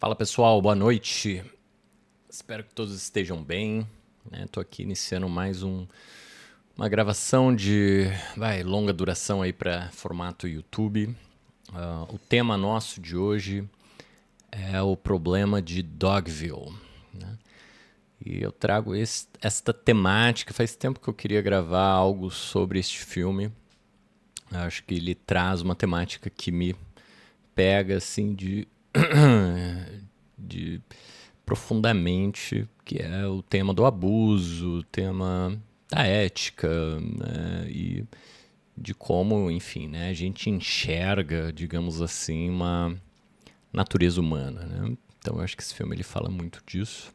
Fala pessoal, boa noite. Espero que todos estejam bem. Tô aqui iniciando mais uma gravação de longa duração aí para formato YouTube. O tema nosso de hoje é o problema de Dogville, né? E eu trago esta temática. Faz tempo que eu queria gravar algo sobre este filme. Eu acho que ele traz uma temática que me pega assim de profundamente, que é o tema do abuso, o tema da ética, né, e de como, enfim, né, a gente enxerga, digamos assim, uma natureza humana, né? Então eu acho que esse filme ele fala muito disso.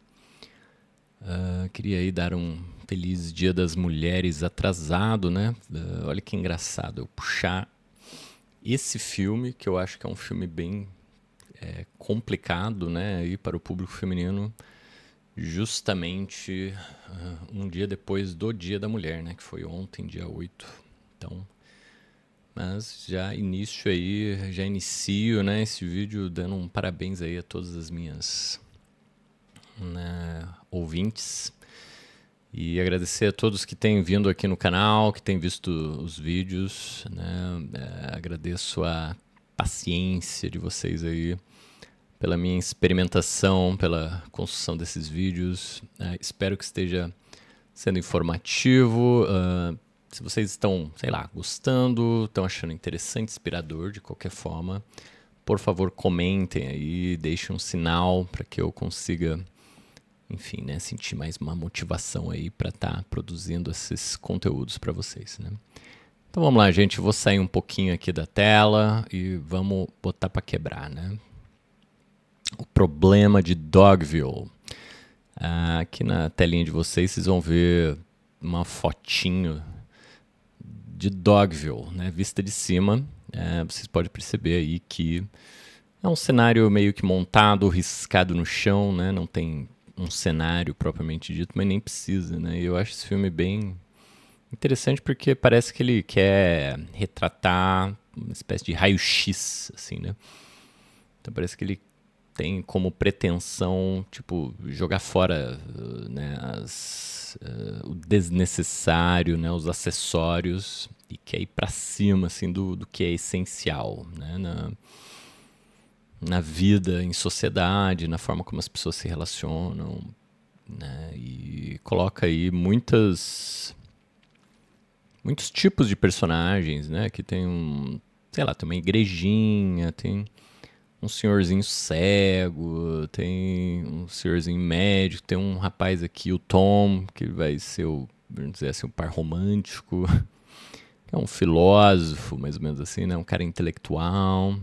Queria aí dar um feliz Dia das Mulheres atrasado, né? Olha que engraçado eu puxar esse filme, que eu acho que é um filme bem complicado, né, aí para o público feminino, justamente um dia depois do Dia da Mulher, né, que foi ontem, dia 8. Então, mas já inicio, né, esse vídeo dando um parabéns aí a todas as minhas, né, ouvintes e agradecer a todos que têm vindo aqui no canal, que têm visto os vídeos, né, agradeço a paciência de vocês aí pela minha experimentação, pela construção desses vídeos. Espero que esteja sendo informativo. Se vocês estão, sei lá, gostando, estão achando interessante, inspirador de qualquer forma, por favor, comentem aí, deixem um sinal para que eu consiga, enfim, né, sentir mais uma motivação aí para estar produzindo esses conteúdos para vocês, né? Então vamos lá, gente. Eu vou sair um pouquinho aqui da tela e vamos botar para quebrar, né? O problema de Dogville. Aqui na telinha de vocês vão ver uma fotinho de Dogville, né, vista de cima. Vocês podem perceber aí que é um cenário meio que montado, riscado no chão, né? Não tem um cenário propriamente dito, mas nem precisa, né? E eu acho esse filme bem interessante porque parece que ele quer retratar uma espécie de raio-x, assim, né? Então parece que ele tem como pretensão, tipo, jogar fora, né, o desnecessário, né, os acessórios, e quer ir para cima, assim, do que é essencial, né, na vida, em sociedade, na forma como as pessoas se relacionam, né, e coloca aí muitos tipos de personagens, né, que tem sei lá, tem uma igrejinha, tem um senhorzinho cego, tem um senhorzinho médico, tem um rapaz aqui, o Tom, que vai ser vamos dizer assim, o par romântico, que é um filósofo, mais ou menos assim, né? Um cara intelectual.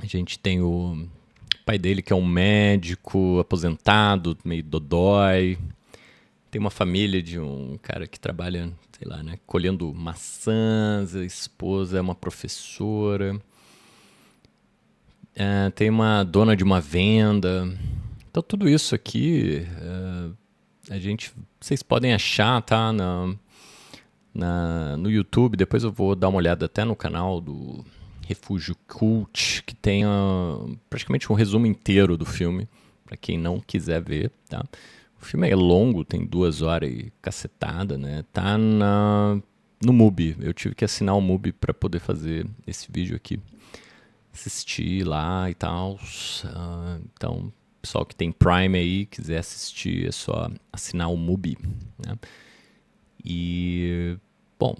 A gente tem o pai dele, que é um médico aposentado, meio dodói. Tem uma família de um cara que trabalha, sei lá, né, colhendo maçãs, a esposa é uma professora. Tem uma dona de uma venda. Então tudo isso aqui vocês podem achar, tá, no YouTube. Depois eu vou dar uma olhada até no canal do Refúgio Cult, que tem praticamente um resumo inteiro do filme, para quem não quiser ver, tá? O filme é longo, tem 2 horas e cacetada, né? Tá no Mubi. Eu tive que assinar o Mubi para poder fazer esse vídeo aqui, assistir lá e tal. Então, pessoal que tem Prime aí, quiser assistir, é só assinar o Mubi, né? E, bom,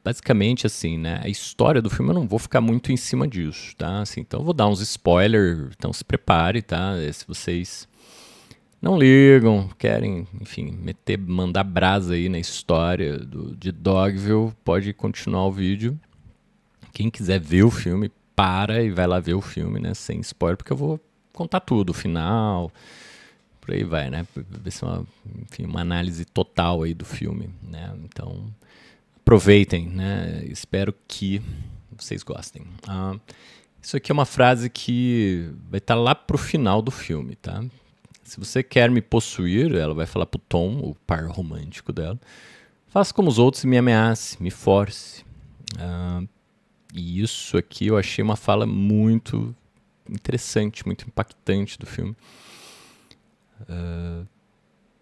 basicamente assim, né, a história do filme eu não vou ficar muito em cima disso, tá? Assim, então eu vou dar uns spoilers, então se prepare, tá? Se vocês não ligam, querem, enfim, mandar brasa aí na história de Dogville, pode continuar o vídeo. Quem quiser ver o filme, para e vai lá ver o filme, né, sem spoiler, porque eu vou contar tudo, o final, por aí vai, né, ver se enfim, uma análise total aí do filme, né, então aproveitem, né, espero que vocês gostem. Isso aqui é uma frase que vai estar lá pro final do filme, tá? Se você quer me possuir, ela vai falar pro Tom, o par romântico dela, faça como os outros e me ameace, me force. E isso aqui eu achei uma fala muito interessante, muito impactante do filme.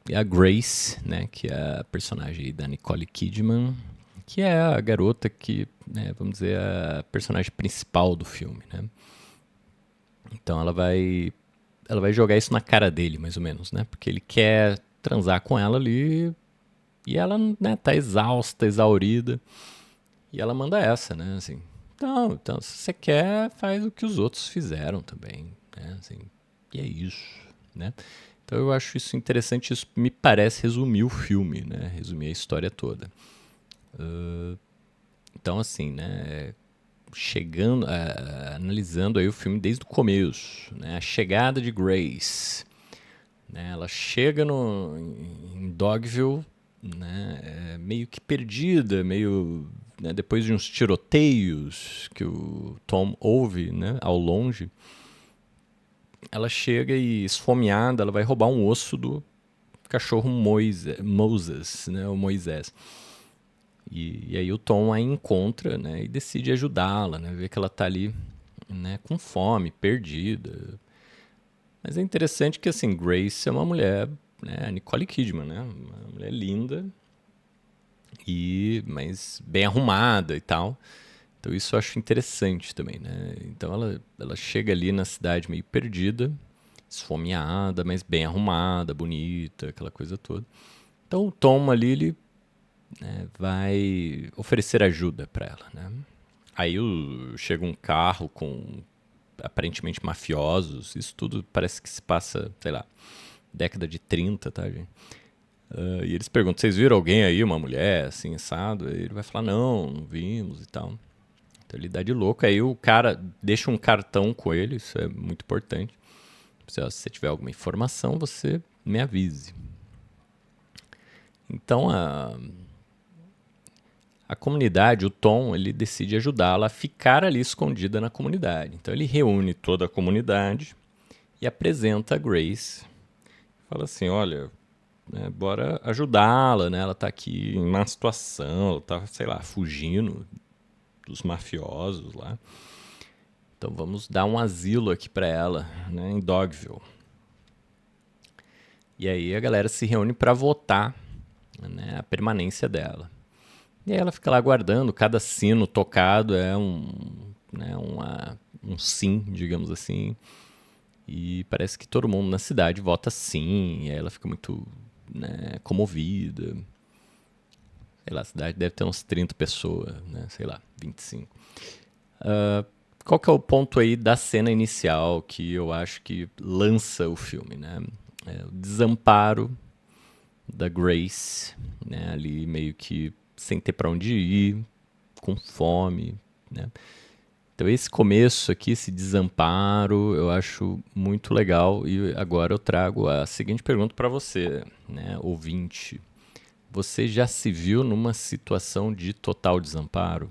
E a Grace, né, que é a personagem da Nicole Kidman, que é a garota que, né, vamos dizer, a personagem principal do filme, né? Então ela vai jogar isso na cara dele, mais ou menos, né? Porque ele quer transar com ela ali e ela, né, tá exausta, exaurida. E ela manda essa, né? Assim, então, se você quer, faz o que os outros fizeram também, né? Assim, e é isso, né? Então eu acho isso interessante, isso me parece resumir o filme, né? Resumir a história toda. Então, assim, né? Chegando, analisando aí o filme desde o começo, né? A chegada de Grace, né? Ela chega em Dogville, né? Meio que perdida, meio, né? Depois de uns tiroteios que o Tom ouve, né? Ao longe, ela chega e esfomeada, ela vai roubar um osso do cachorro Moses, né? O Moisés. E aí o Tom a encontra, né? E decide ajudá-la, né? Vê que ela tá ali, né? Com fome, perdida. Mas é interessante que, assim, Grace é uma mulher, né? A Nicole Kidman, né? Uma mulher linda, mas bem arrumada e tal. Então isso eu acho interessante também, né? Então ela chega ali na cidade meio perdida, esfomeada, mas bem arrumada, bonita, aquela coisa toda. Então o Tom ali, ele, né, vai oferecer ajuda para ela, né? Aí chega um carro com aparentemente mafiosos, isso tudo parece que se passa, sei lá, década de 30, tá, gente? E eles perguntam, vocês viram alguém aí, uma mulher, assim, assado? Aí ele vai falar, não vimos e tal. Então ele dá de louco, aí o cara deixa um cartão com ele, isso é muito importante. Se você tiver alguma informação, você me avise. Então a comunidade, o Tom, ele decide ajudá-la a ficar ali escondida na comunidade. Então ele reúne toda a comunidade e apresenta a Grace. Fala assim, olha, né, bora ajudá-la, né? Ela tá aqui em má situação, ela tá, sei lá, fugindo dos mafiosos lá. Então vamos dar um asilo aqui para ela, né, em Dogville. E aí a galera se reúne para votar, né, a permanência dela. E aí ela fica lá aguardando, cada sino tocado é né, um sim, digamos assim. E parece que todo mundo na cidade vota sim, e aí ela fica muito, né, comovida. Sei lá, a cidade deve ter uns 30 pessoas, né, sei lá, 25. Qual que é o ponto aí da cena inicial que eu acho que lança o filme, né? O desamparo da Grace, né? Ali meio que sem ter para onde ir, com fome, né? Então esse começo aqui, esse desamparo, eu acho muito legal e agora eu trago a seguinte pergunta para você, né, ouvinte. Você já se viu numa situação de total desamparo?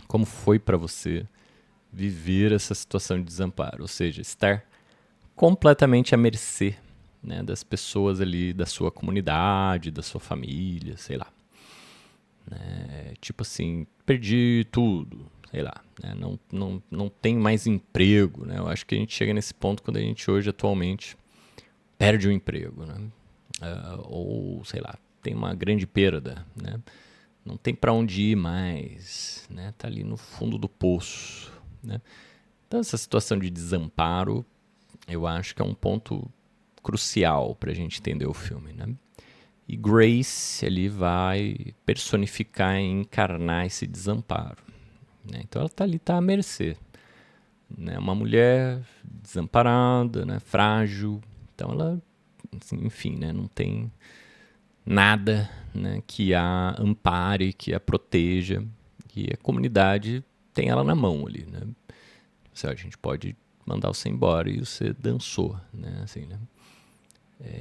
Como foi para você viver essa situação de desamparo? Ou seja, estar completamente à mercê, né, das pessoas ali da sua comunidade, da sua família, sei lá. Tipo assim, perdi tudo, sei lá. Né, não tem mais emprego. Né? Eu acho que a gente chega nesse ponto quando a gente hoje, atualmente, perde o emprego. Né? Ou, sei lá, tem uma grande perda. Né? Não tem para onde ir mais. Né? Tá ali no fundo do poço. Né? Então, essa situação de desamparo, eu acho que é um ponto crucial para a gente entender o filme, né? E Grace ali vai personificar e encarnar esse desamparo, né? Então ela tá ali, tá à mercê, né? Uma mulher desamparada, né? Frágil. Então ela, assim, enfim, né? Não tem nada, né? Que a ampare, que a proteja. E a comunidade tem ela na mão ali, né? Assim, ó, a gente pode mandar você embora e você dançou, né? Assim, né?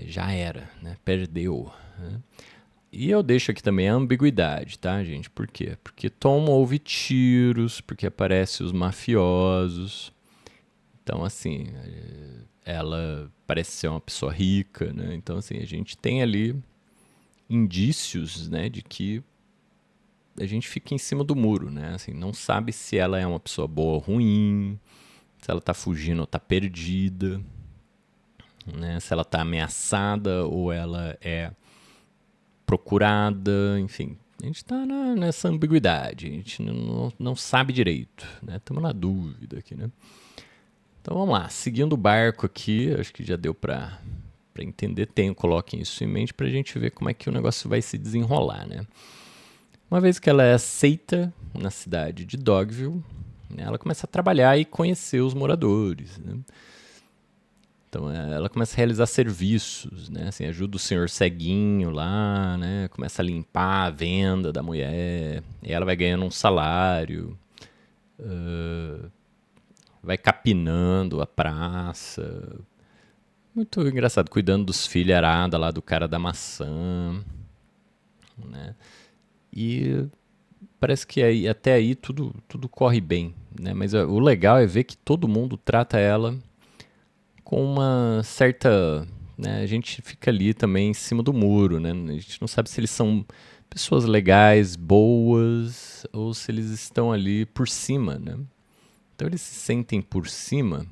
Já era, né? Perdeu. Né? E eu deixo aqui também a ambiguidade, tá, gente? Por quê? Porque Tom ouve tiros, porque aparecem os mafiosos. Então, assim, ela parece ser uma pessoa rica, né? Então, assim, a gente tem ali indícios, né, de que a gente fica em cima do muro, né? Assim, não sabe se ela é uma pessoa boa ou ruim. se ela tá fugindo ou tá perdida, né? Se ela tá ameaçada ou ela é procurada, enfim. A gente tá nessa ambiguidade, a gente não sabe direito, né? Estamos na dúvida aqui, né? Então vamos lá, seguindo o barco aqui, acho que já deu para entender, coloquem isso em mente para a gente ver como é que o negócio vai se desenrolar, né? Uma vez que ela é aceita na cidade de Dogville, né, ela começa a trabalhar e conhecer os moradores, né? Então ela começa a realizar serviços, né? Assim, ajuda o senhor ceguinho lá, né? Começa a limpar a venda da mulher, e ela vai ganhando um salário, vai capinando a praça. Muito engraçado, cuidando dos filharadas lá do cara da maçã, né? E parece que até aí tudo corre bem, né? Mas o legal é ver que todo mundo trata ela com uma certa, né? A gente fica ali também em cima do muro, né? A gente não sabe se eles são pessoas legais, boas, ou se eles estão ali por cima, né? Então eles se sentem por cima,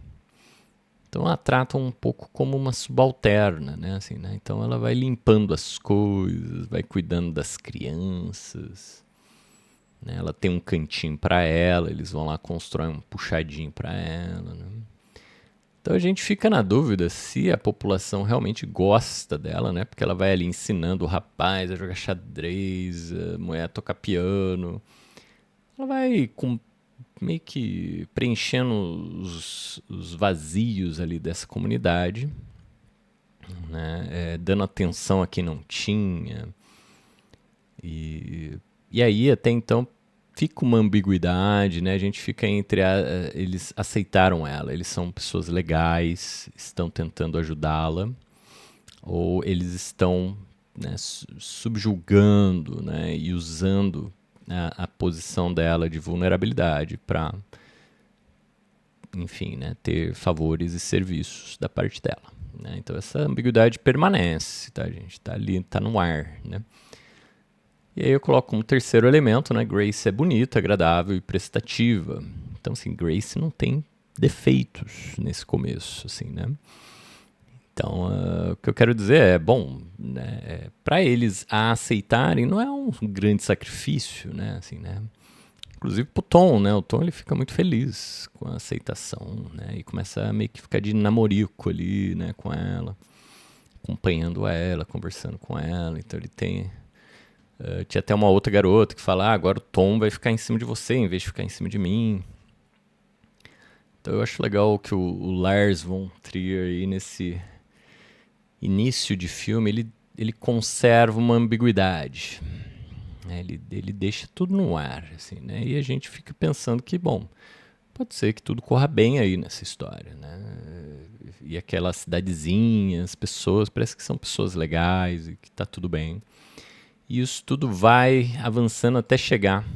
então a tratam um pouco como uma subalterna, né? Assim, né? Então ela vai limpando as coisas, vai cuidando das crianças, né? Ela tem um cantinho para ela, eles vão lá constrói um puxadinho para ela, né? Então a gente fica na dúvida se a população realmente gosta dela, né? Porque ela vai ali ensinando o rapaz a jogar xadrez, a mulher a tocar piano. Ela vai meio que preenchendo os vazios ali dessa comunidade, né? Dando atenção a quem não tinha. E, e aí, até então, fica uma ambiguidade, né? A gente fica entre eles aceitaram ela, eles são pessoas legais, estão tentando ajudá-la, ou eles estão, né, subjugando, né, e usando a posição dela de vulnerabilidade para, enfim, né, ter favores e serviços da parte dela, né? Então essa ambiguidade permanece, tá, gente? Tá ali, tá no ar, né? E aí eu coloco como terceiro elemento, né? Grace é bonita, agradável e prestativa. Então, assim, Grace não tem defeitos nesse começo, assim, né? Então, o que eu quero dizer é, bom, né, para eles a aceitarem não é um grande sacrifício, né? Assim, né? Inclusive pro Tom, né? O Tom ele fica muito feliz com a aceitação, né? E começa a meio que ficar de namorico ali, né? Com ela, acompanhando ela, conversando com ela. Então ele tem tinha até uma outra garota que fala, agora o Tom vai ficar em cima de você em vez de ficar em cima de mim. Então eu acho legal que o Lars von Trier aí nesse início de filme, ele conserva uma ambiguidade. Né? Ele deixa tudo no ar, assim, né? E a gente fica pensando que, bom, pode ser que tudo corra bem aí nessa história, né? E aquela cidadezinha, as pessoas, parece que são pessoas legais e que tá tudo bem. E isso tudo vai avançando até chegar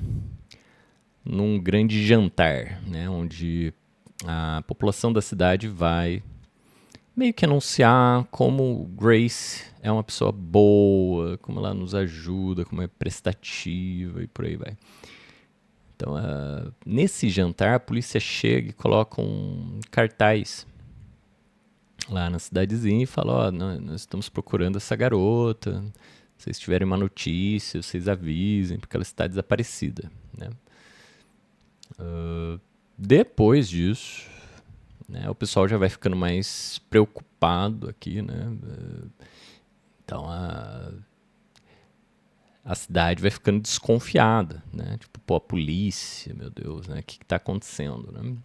num grande jantar, né, onde a população da cidade vai meio que anunciar como Grace é uma pessoa boa, como ela nos ajuda, como é prestativa e por aí vai. Então, nesse jantar, a polícia chega e coloca um cartaz lá na cidadezinha e fala: Ó, nós estamos procurando essa garota. Se vocês tiverem uma notícia, vocês avisem, porque ela está desaparecida, né? Depois disso, né, o pessoal já vai ficando mais preocupado aqui, né? Então a cidade vai ficando desconfiada, né? Tipo, pô, a polícia, meu Deus, né? O que está acontecendo, né?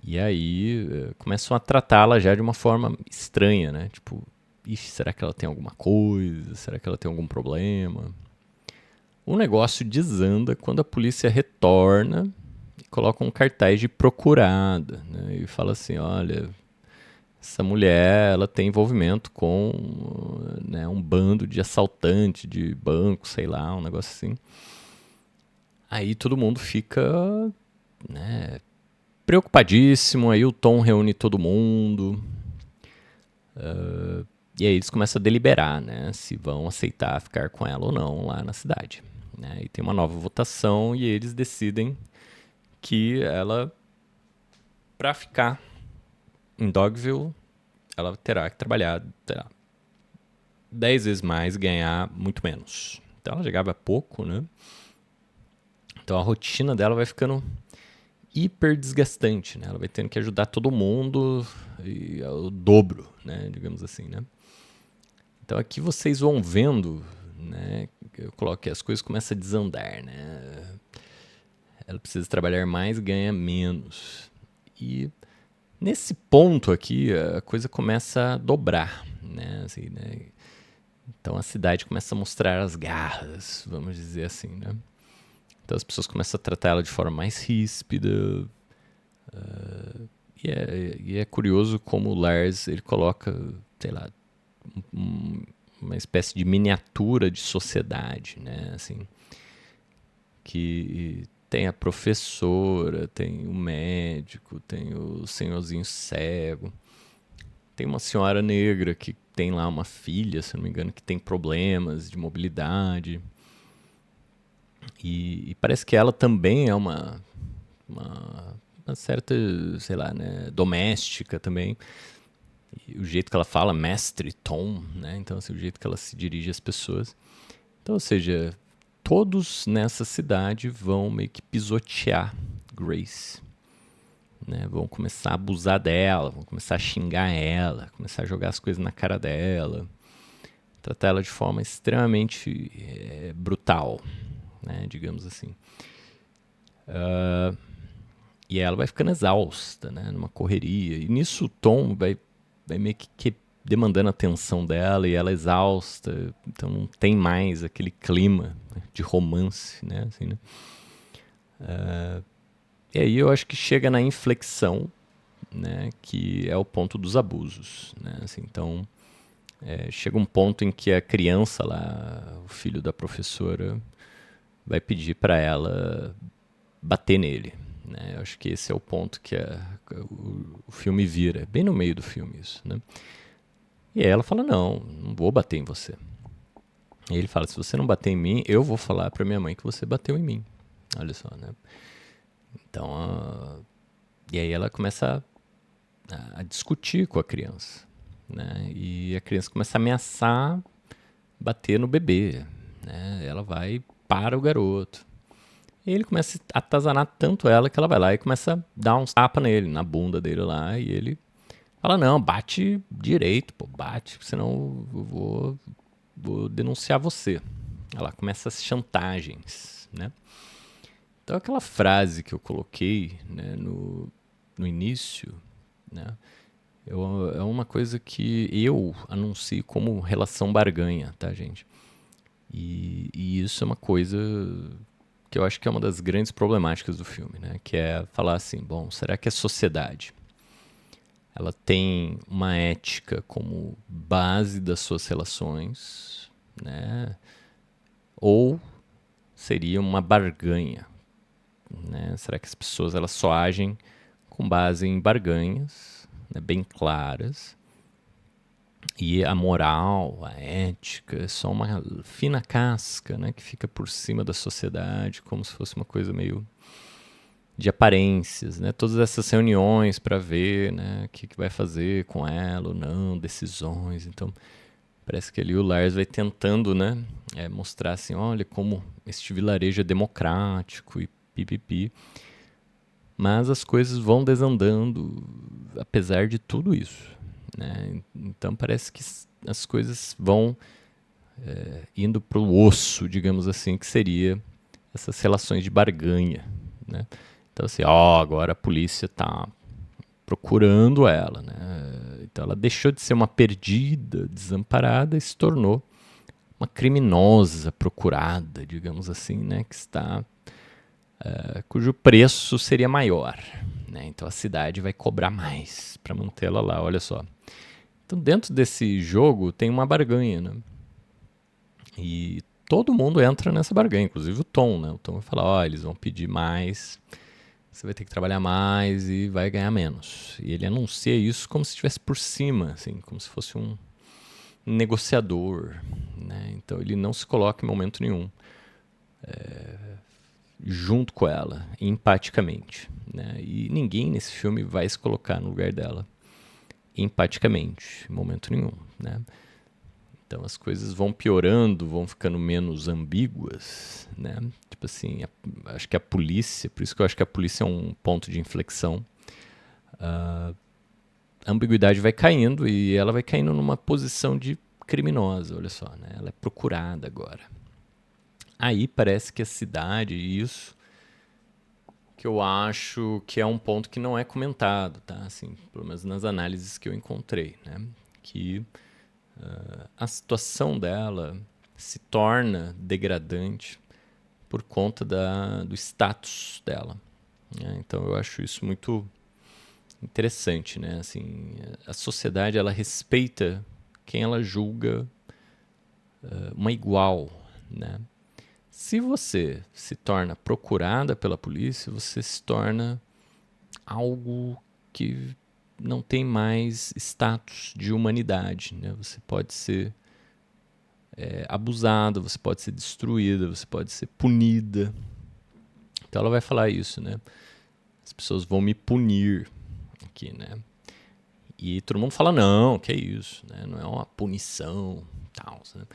E aí começam a tratá-la já de uma forma estranha, né? Tipo, ixi, será que ela tem alguma coisa? Será que ela tem algum problema? O negócio desanda quando a polícia retorna e coloca um cartaz de procurada, né? E fala assim, olha, essa mulher ela tem envolvimento com, né, um bando de assaltante de banco, sei lá, um negócio assim. Aí todo mundo fica, né, preocupadíssimo. Aí o Tom reúne todo mundo. E aí eles começam a deliberar, né, se vão aceitar ficar com ela ou não lá na cidade. Né? E tem uma nova votação e eles decidem que ela Para ficar em Dogville, ela terá que trabalhar, sei lá, 10 vezes mais e ganhar muito menos. Então ela já ganhava pouco, né? Então a rotina dela vai ficando hiper desgastante, né? Ela vai tendo que ajudar todo mundo e é o dobro, né? Digamos assim, né? Então aqui vocês vão vendo, né? Eu coloco que as coisas começam a desandar, né? Ela precisa trabalhar mais, ganha menos. E nesse ponto aqui a coisa começa a dobrar, né? Assim, né? Então a cidade começa a mostrar as garras, vamos dizer assim, né? Então as pessoas começam a tratar ela de forma mais ríspida. E é curioso como o Lars ele coloca, sei lá, uma espécie de miniatura de sociedade, né? Assim, que tem a professora, tem o médico, tem o senhorzinho cego, tem uma senhora negra que tem lá uma filha, se não me engano, que tem problemas de mobilidade. E parece que ela também é uma certa, sei lá, né, doméstica também. E o jeito que ela fala, mestre Tom, né? Então, assim, o jeito que ela se dirige às pessoas. Então, ou seja, todos nessa cidade vão meio que pisotear Grace. Né? Vão começar a abusar dela, vão começar a xingar ela, começar a jogar as coisas na cara dela, tratar ela de forma extremamente brutal, né? Digamos assim. E ela vai ficando exausta, né? Numa correria. E nisso o Tom vai meio que demandando a atenção dela e ela exausta. Então não tem mais aquele clima, né, de romance, né? Assim, né? E aí eu acho que chega na inflexão, né? Que é o ponto dos abusos, né? Assim, então chega um ponto em que a criança lá, o filho da professora, vai pedir para ela bater nele. Né? Eu acho que esse é o ponto que o filme vira. Bem no meio do filme isso. Né? E aí ela fala, não vou bater em você. E ele fala, se você não bater em mim, eu vou falar para minha mãe que você bateu em mim. Olha só, né? Então, e aí ela começa a discutir com a criança. Né? E a criança começa a ameaçar bater no bebê. Né? Ela vai para o garoto. E ele começa a atazanar tanto ela que ela vai lá e começa a dar uns tapas nele, na bunda dele lá. E ele fala, não, bate direito, pô, bate, senão eu vou denunciar você. Ela começa as chantagens, né? Então aquela frase que eu coloquei, né, no início, né, é uma coisa que eu anuncio como relação barganha, tá, gente? E isso é uma coisa que eu acho que é uma das grandes problemáticas do filme, né? Que é falar assim, bom, será que a sociedade ela tem uma ética como base das suas relações, né? Ou seria uma barganha, né? Será que as pessoas elas só agem com base em barganhas, né, bem claras? E a moral, a ética, é só uma fina casca, né, que fica por cima da sociedade, como se fosse uma coisa meio de aparências, né? Todas essas reuniões para ver, né, o que vai fazer com ela ou não, decisões. Então, parece que ali o Lars vai tentando, né, mostrar assim, olha como este vilarejo é democrático e pipipi. Mas as coisas vão desandando, apesar de tudo isso, né? Então parece que as coisas vão indo para o osso, digamos assim, que seria essas relações de barganha, né? Então assim, agora a polícia está procurando ela, né? Então ela deixou de ser uma perdida, desamparada e se tornou uma criminosa procurada, digamos assim, né? Que está cujo preço seria maior, né? Então a cidade vai cobrar mais para mantê-la lá, olha só. Então dentro desse jogo tem uma barganha, né? E todo mundo entra nessa barganha, inclusive o Tom, né? O Tom vai falar, eles vão pedir mais, você vai ter que trabalhar mais e vai ganhar menos. E ele anuncia isso como se estivesse por cima, assim, como se fosse um negociador, né? Então ele não se coloca em momento nenhum junto com ela, empaticamente, né? E ninguém nesse filme vai se colocar no lugar dela empaticamente, em momento nenhum, né? Então as coisas vão piorando, vão ficando menos ambíguas, né? Tipo assim, acho que a polícia, por isso que eu acho que a polícia é um ponto de inflexão. A ambiguidade vai caindo e ela vai caindo numa posição de criminosa, olha só, né? Ela é procurada agora. Aí parece que a cidade, isso que eu acho que é um ponto que não é comentado, tá? Assim, pelo menos nas análises que eu encontrei, né? Que a situação dela se torna degradante por conta do status dela, né? Então eu acho isso muito interessante, né? Assim, a sociedade ela respeita quem ela julga uma igual, né? Se você se torna procurada pela polícia, você se torna algo que não tem mais status de humanidade, né? Você pode ser abusada, você pode ser destruída, você pode ser punida. Então ela vai falar isso, né? As pessoas vão me punir aqui, né? E todo mundo fala, não, que é isso, né? Não é uma punição, tal, né?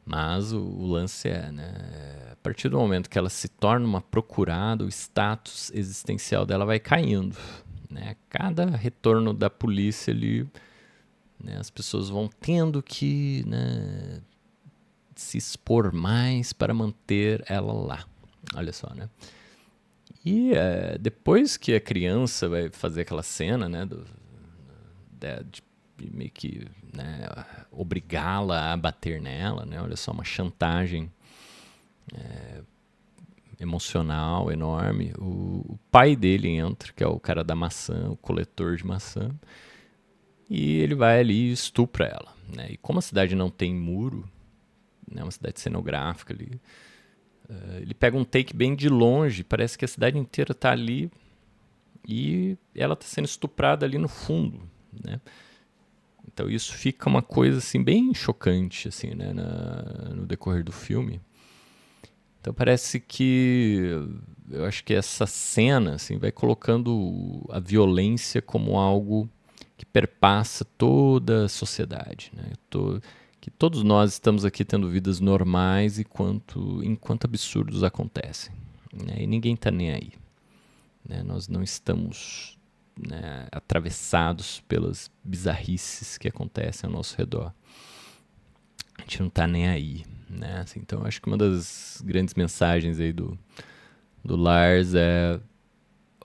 Mas o lance é, né? A partir do momento que ela se torna uma procurada, o status existencial dela vai caindo, né? Cada retorno da polícia ali, né? As pessoas vão tendo que, né, se expor mais para manter ela lá. Olha só, né? E depois que a criança vai fazer aquela cena, né, de meio que, né, obrigá-la a bater nela, né? Olha só, uma chantagem emocional enorme. O pai dele entra, que é o cara da maçã, o coletor de maçã, e ele vai ali e estupra ela, né? E como a cidade não tem muro, né, uma cidade cenográfica ali, ele pega um take bem de longe, parece que a cidade inteira tá ali e ela tá sendo estuprada ali no fundo, né? Então isso fica uma coisa assim bem chocante assim, né, no decorrer do filme. Então parece que eu acho que essa cena assim vai colocando a violência como algo que perpassa toda a sociedade, né? Que todos nós estamos aqui tendo vidas normais enquanto absurdos acontecem, né? E ninguém está nem aí, né? Nós não estamos, né, atravessados pelas bizarrices que acontecem ao nosso redor. A gente não está nem aí, né? Assim, então acho que uma das grandes mensagens aí do Lars é,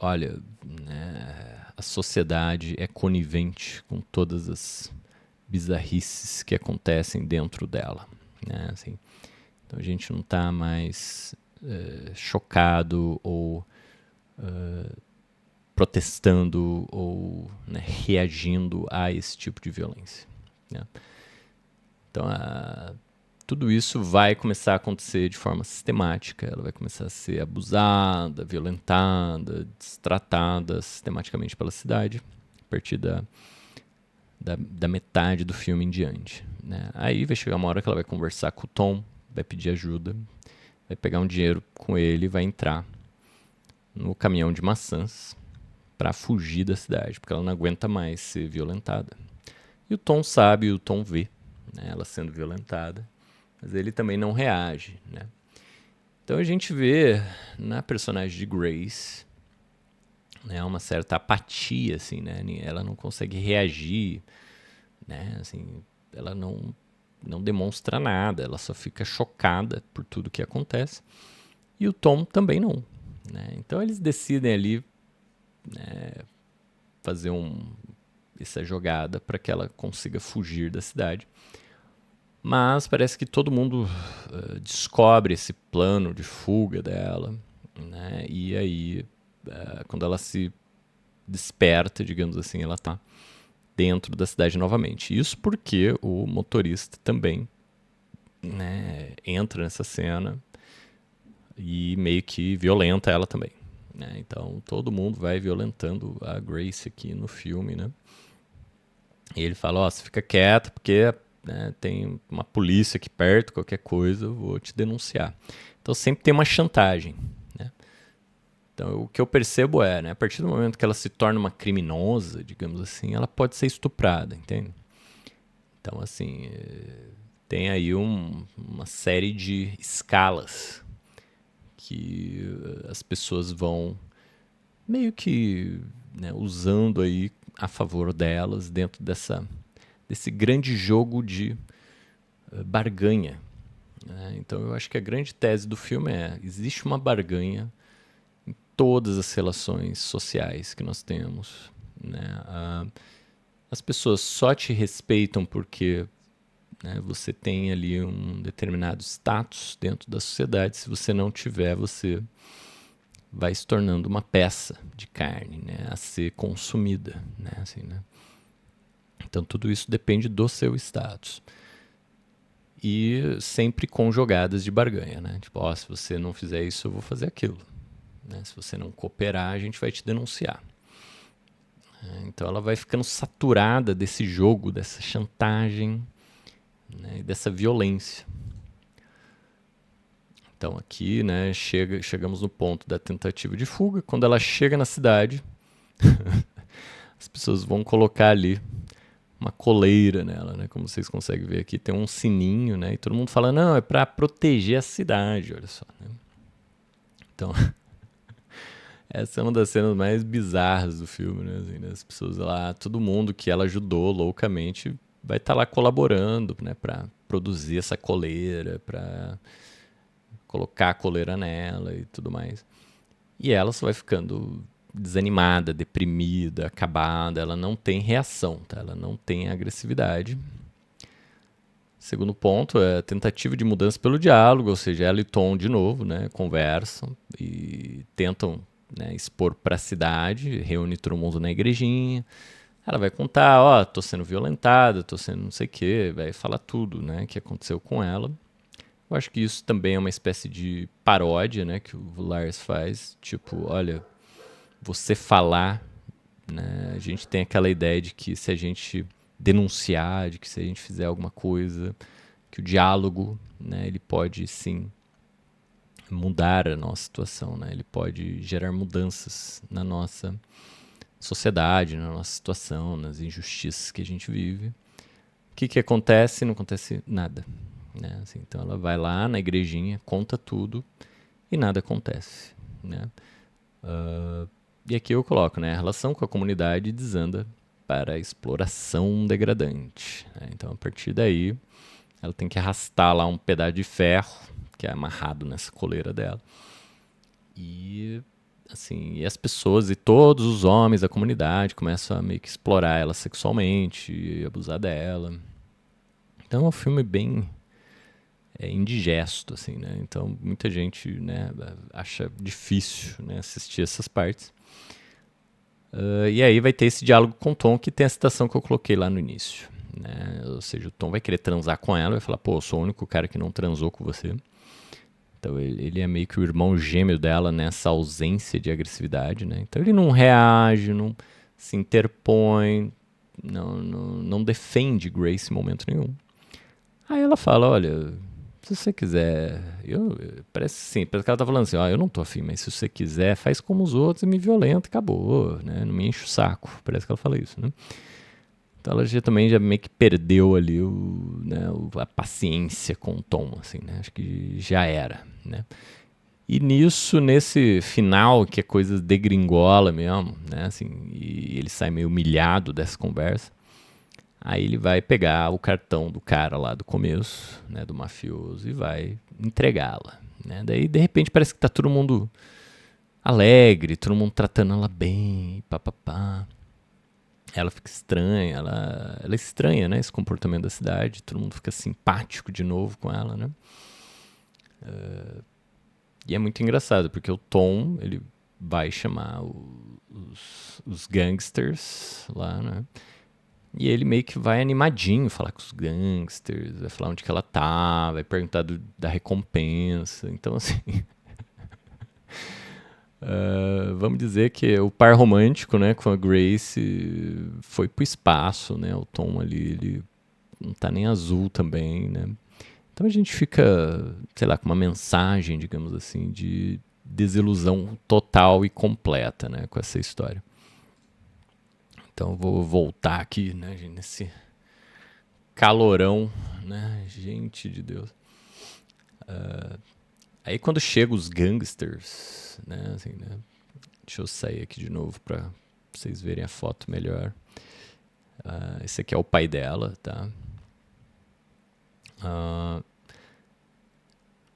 olha, né, a sociedade é conivente com todas as bizarrices que acontecem dentro dela, né? Assim, então a gente não está mais chocado ou protestando ou, né, reagindo a esse tipo de violência, né? Então tudo isso vai começar a acontecer de forma sistemática, ela vai começar a ser abusada, violentada, destratada sistematicamente pela cidade, a partir da metade do filme em diante, né? Aí vai chegar uma hora que ela vai conversar com o Tom, vai pedir ajuda, vai pegar um dinheiro com ele e vai entrar no caminhão de maçãs para fugir da cidade, porque ela não aguenta mais ser violentada. E o Tom sabe, o Tom vê, né, ela sendo violentada, mas ele também não reage, né? Então a gente vê na personagem de Grace, né, uma certa apatia, assim, né? Ela não consegue reagir, né? Assim, ela não demonstra nada, ela só fica chocada por tudo que acontece. E o Tom também não, né? Então eles decidem ali, né, fazer essa jogada para que ela consiga fugir da cidade. Mas parece que todo mundo descobre esse plano de fuga dela, né? E aí, quando ela se desperta, digamos assim, ela está dentro da cidade novamente. Isso porque o motorista também, né, entra nessa cena e meio que violenta ela também, né? Então todo mundo vai violentando a Grace aqui no filme, né? E ele fala, ó, você fica quieta porque, né, tem uma polícia aqui perto, qualquer coisa eu vou te denunciar. Então sempre tem uma chantagem, né? Então o que eu percebo é, né, a partir do momento que ela se torna uma criminosa, digamos assim, ela pode ser estuprada, entende? Então assim, tem aí uma série de escalas que as pessoas vão meio que, né, usando aí a favor delas dentro desse grande jogo de barganha, né? Então eu acho que a grande tese do filme é: existe uma barganha em todas as relações sociais que nós temos, né? As pessoas só te respeitam porque, né, você tem ali um determinado status dentro da sociedade. Se você não tiver, você vai se tornando uma peça de carne, né, a ser consumida, né, assim, né? Então tudo isso depende do seu status. E sempre com jogadas de barganha, né? Tipo, ó, se você não fizer isso, eu vou fazer aquilo, né? Se você não cooperar, a gente vai te denunciar. Então ela vai ficando saturada desse jogo, dessa chantagem, né, e dessa violência. Então aqui, né, chegamos no ponto da tentativa de fuga. Quando ela chega na cidade, as pessoas vão colocar ali uma coleira nela, né? Como vocês conseguem ver aqui, tem um sininho, né? E todo mundo fala, não, é para proteger a cidade, olha só, né? Então, essa é uma das cenas mais bizarras do filme, né? Assim, né? As pessoas lá, todo mundo que ela ajudou loucamente vai estar lá colaborando, né? Para produzir essa coleira, para colocar a coleira nela e tudo mais. E ela só vai ficando desanimada, deprimida, acabada. Ela não tem reação, tá? Ela não tem agressividade. Segundo ponto é a tentativa de mudança pelo diálogo, ou seja, ela e Tom de novo, né, conversam e tentam, né, expor para a cidade, reúne todo mundo na igrejinha. Ela vai contar, ó, tô sendo violentada, tô sendo não sei o quê, vai falar tudo, né, que aconteceu com ela. Eu acho que isso também é uma espécie de paródia, né, que o Lars faz, tipo, olha, você falar, né, a gente tem aquela ideia de que se a gente denunciar, de que se a gente fizer alguma coisa, que o diálogo, né, ele pode sim mudar a nossa situação, né? Ele pode gerar mudanças na nossa sociedade, na nossa situação, nas injustiças que a gente vive. O que acontece? Não acontece nada, né? Assim, então ela vai lá na igrejinha, conta tudo e nada acontece, né? E aqui eu coloco, né? A relação com a comunidade desanda para a exploração degradante, né? Então a partir daí ela tem que arrastar lá um pedaço de ferro que é amarrado nessa coleira dela. E assim, e as pessoas e todos os homens da comunidade começam a meio que explorar ela sexualmente e abusar dela. Então é um filme bem indigesto, assim, né? Então muita gente, né, acha difícil, né, assistir essas partes. E aí vai ter esse diálogo com o Tom, que tem a citação que eu coloquei lá no início, né? Ou seja, o Tom vai querer transar com ela, vai falar, pô, eu sou o único cara que não transou com você. Então ele é meio que o irmão gêmeo dela nessa ausência de agressividade, né? Então ele não reage, não se interpõe, não defende Grace em momento nenhum. Aí ela fala, olha, se você quiser, parece que ela tá falando assim, ó, eu não tô afim, mas se você quiser, faz como os outros e me violenta, acabou, né? Não me enche o saco, parece que ela fala isso, né? Então ela também já meio que perdeu ali né, a paciência com o Tom, assim, né? Acho que já era, né? E nisso, nesse final, que a coisa degringola mesmo, né? Assim, e ele sai meio humilhado dessa conversa. Aí ele vai pegar o cartão do cara lá do começo, né? Do mafioso, e vai entregá-la, né? Daí, de repente, parece que tá todo mundo alegre, todo mundo tratando ela bem, papapá. Ela fica estranha, ela é estranha, né? Esse comportamento da cidade. Todo mundo fica simpático de novo com ela, né? E é muito engraçado, porque o Tom, ele vai chamar os gangsters lá, né? E ele meio que vai animadinho falar com os gangsters, vai falar onde que ela tá, vai perguntar da recompensa. Então, assim, vamos dizer que o par romântico, né, com a Grace foi pro espaço, né? O Tom ali, ele não tá nem azul também, né? Então a gente fica, sei lá, com uma mensagem, digamos assim, de desilusão total e completa, né, com essa história. Então eu vou voltar aqui, né, gente, nesse calorão, né, gente de Deus. Aí quando chegam os gangsters, né, assim, né, deixa eu sair aqui de novo pra vocês verem a foto melhor. Esse aqui é o pai dela, tá?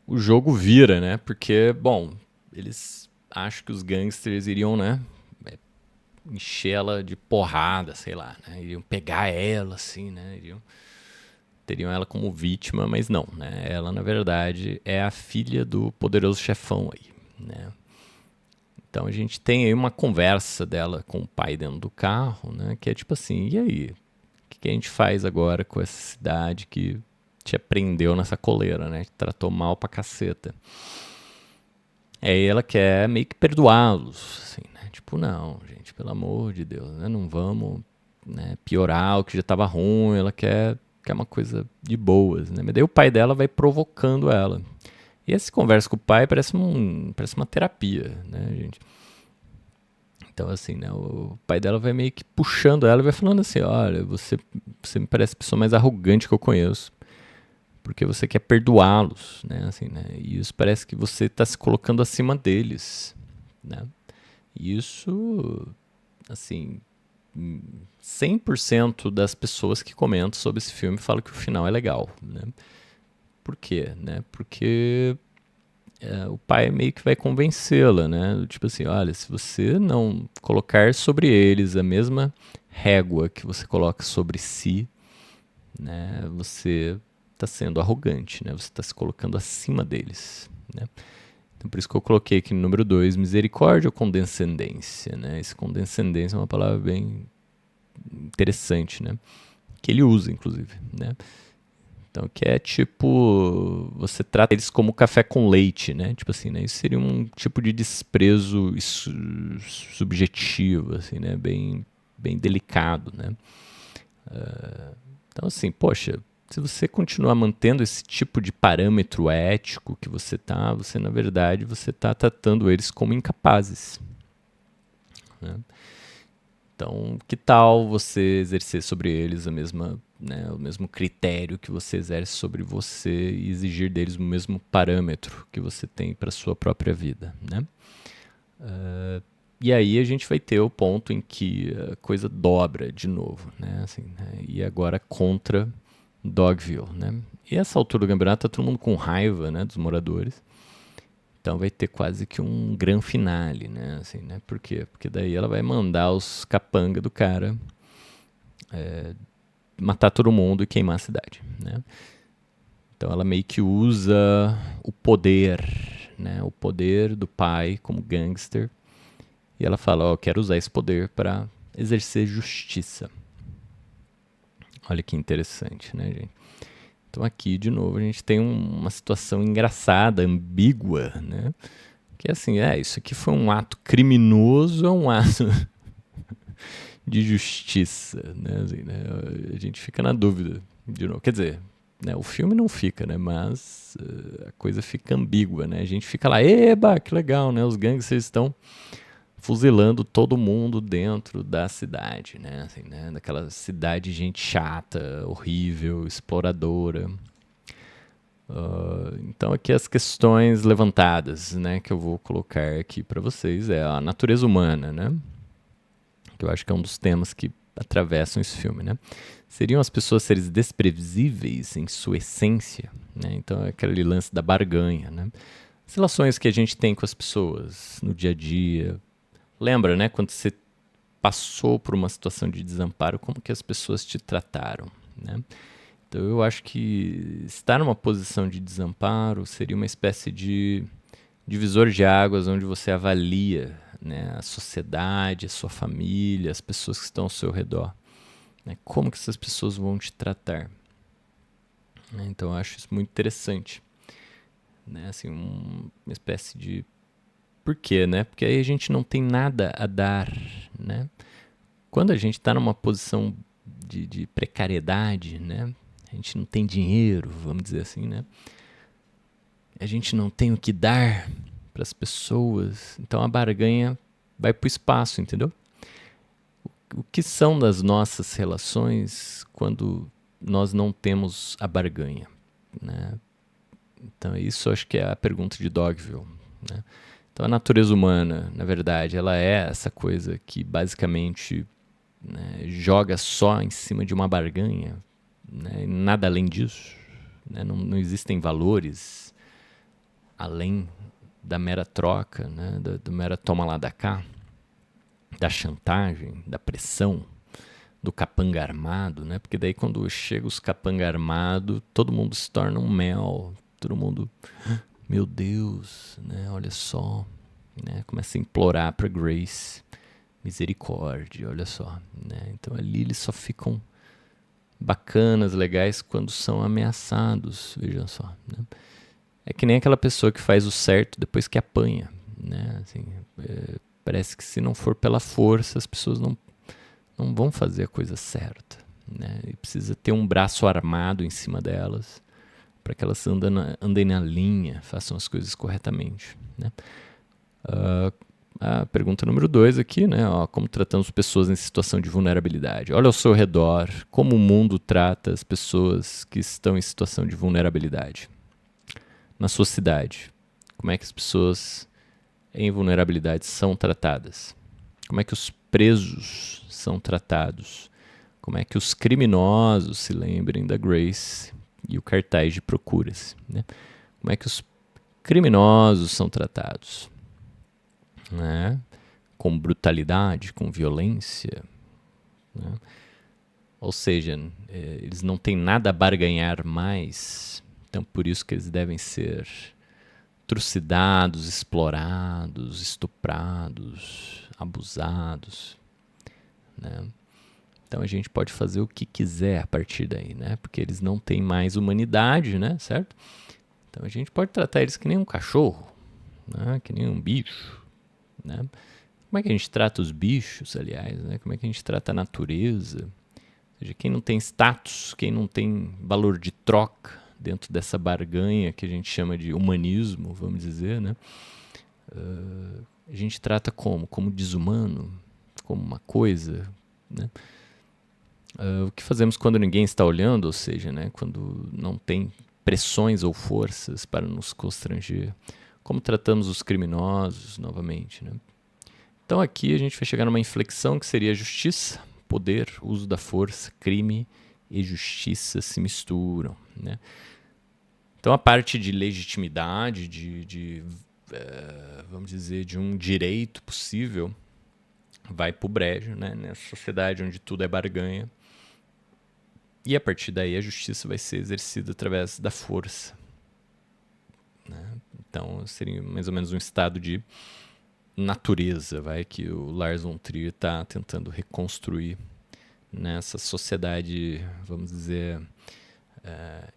O jogo vira, né? Porque, bom, eles acham que os gangsters iriam, né? Encher ela de porrada, sei lá, né? Iriam pegar ela, assim, né? Teriam ela como vítima, mas não, né? Ela, na verdade, é a filha do poderoso chefão aí, né? Então a gente tem aí uma conversa dela com o pai dentro do carro, né? Que é tipo assim, e aí? O que a gente faz agora com essa cidade que te prendeu nessa coleira, né? Te tratou mal pra caceta. Aí ela quer meio que perdoá-los, assim, né? Tipo, não, gente, pelo amor de Deus, né? Não vamos, né, piorar o que já tava ruim. Ela quer uma coisa de boas, né? Mas daí o pai dela vai provocando ela. E essa conversa com o pai parece uma terapia, né, gente? Então, assim, né, o pai dela vai meio que puxando ela e vai falando assim, olha, você me parece a pessoa mais arrogante que eu conheço, porque você quer perdoá-los, né, assim, né, e isso parece que você está se colocando acima deles, né, e isso, assim, 100% das pessoas que comentam sobre esse filme falam que o final é legal, né, por quê, né, porque o pai meio que vai convencê-la, né? Tipo assim, olha, se você não colocar sobre eles a mesma régua que você coloca sobre si, né? Você está sendo arrogante, né? Você está se colocando acima deles, né? Então por isso que eu coloquei aqui no número 2, misericórdia ou condescendência, né? Esse condescendência é uma palavra bem interessante, né? Que ele usa, inclusive, né? Então, que é tipo, você trata eles como café com leite, né? Tipo assim, né? Isso seria um tipo de desprezo subjetivo, assim, né? Bem delicado, né? Então, assim, poxa, se você continuar mantendo esse tipo de parâmetro ético que você, na verdade, você tá tratando eles como incapazes, né? Então, que tal você exercer sobre eles né, o mesmo critério que você exerce sobre você e exigir deles o mesmo parâmetro que você tem para sua própria vida, né? E aí a gente vai ter o ponto em que a coisa dobra de novo, né? Assim, né? E agora contra Dogville, né? E essa altura do campeonato tá todo mundo com raiva, né, dos moradores. Então vai ter quase que um gran finale, né? Assim, né? Por quê? Porque daí ela vai mandar os capanga do cara matar todo mundo e queimar a cidade, né? Então ela meio que usa o poder, né? O poder do pai como gangster. E ela fala, ó, eu quero usar esse poder para exercer justiça. Olha que interessante, né, gente? Então aqui, de novo, a gente tem uma situação engraçada, ambígua, né? Que é assim, isso aqui foi um ato criminoso ou um ato de justiça, né? Assim, né? A gente fica na dúvida, de novo. Quer dizer, né, o filme não fica, né? Mas a coisa fica ambígua, né? A gente fica lá, eba, que legal, né? Os gangsters estão fuzilando todo mundo dentro da cidade, né? Assim, né? Daquela cidade de gente chata, horrível, exploradora. Então aqui as questões levantadas, né, que eu vou colocar aqui para vocês é a natureza humana, né, que eu acho que é um dos temas que atravessam esse filme, né. Seriam as pessoas seres desprevisíveis em sua essência, né? Então é aquele lance da barganha, né? As relações que a gente tem com as pessoas no dia a dia. Lembra, né, quando você passou por uma situação de desamparo, como que as pessoas te trataram, né? Então eu acho que estar numa posição de desamparo seria uma espécie de divisor de águas onde você avalia, né, a sociedade, a sua família, as pessoas que estão ao seu redor, né, como que essas pessoas vão te tratar. Então eu acho isso muito interessante, né, assim, uma espécie de por quê, né? Porque aí a gente não tem nada a dar, né? Quando a gente está numa posição de precariedade, né? A A gente não tem dinheiro, vamos dizer assim, né? A gente não tem o que dar para as pessoas. Então a barganha vai para o espaço, entendeu? O que são das nossas relações quando nós não temos a barganha, né? Então isso acho que é a pergunta de Dogville, né? Então a natureza humana, na verdade, ela é essa coisa que basicamente, né, joga só em cima de uma barganha, né, e nada além disso, né? Não existem valores além da mera troca, né, do mera toma lá da cá, da chantagem, da pressão, do capanga armado, né? Porque daí quando chega os capanga armado, todo mundo se torna um mel, todo mundo, meu Deus, né? Olha só, né? Começa a implorar para Grace, misericórdia, olha só, né? Então ali eles só ficam bacanas, legais quando são ameaçados, vejam só, né? É que nem aquela pessoa que faz o certo depois que apanha, né? Assim, parece que se não for pela força, as pessoas não vão fazer a coisa certa, né? E precisa ter um braço armado em cima delas para que elas andem na linha, façam as coisas corretamente, né? A pergunta número 2 aqui, né? Ó, como tratamos pessoas em situação de vulnerabilidade? Olha ao seu redor, como o mundo trata as pessoas que estão em situação de vulnerabilidade. Na sua cidade, como é que as pessoas em vulnerabilidade são tratadas? Como é que os presos são tratados? Como é que os criminosos, se lembrem da Grace e o cartaz de procura-se, né? Como é que os criminosos são tratados? Né? Com brutalidade, com violência, né? Ou seja, eles não têm nada a barganhar mais, então por isso que eles devem ser trucidados, explorados, estuprados, abusados, né? Então a gente pode fazer o que quiser a partir daí, né? Porque eles não têm mais humanidade, né? Certo? Então a gente pode tratar eles que nem um cachorro, né? Que nem um bicho, né? Como é que a gente trata os bichos, aliás, né? Como é que a gente trata a natureza? Ou seja, quem não tem status, quem não tem valor de troca dentro dessa barganha que a gente chama de humanismo, vamos dizer, né? A gente trata como? Como desumano, como uma coisa, né? O que fazemos quando ninguém está olhando, ou seja, né, quando não tem pressões ou forças para nos constranger? Como tratamos os criminosos, novamente, né? Então aqui a gente vai chegar numa inflexão que seria justiça, poder, uso da força, crime e justiça se misturam, né? Então a parte de legitimidade, vamos dizer, de um direito possível, vai para o brejo, né? Nessa sociedade onde tudo é barganha. E a partir daí a justiça vai ser exercida através da força, né? Então seria mais ou menos um estado de natureza, vai, que o Lars von Trier está tentando reconstruir nessa sociedade, vamos dizer,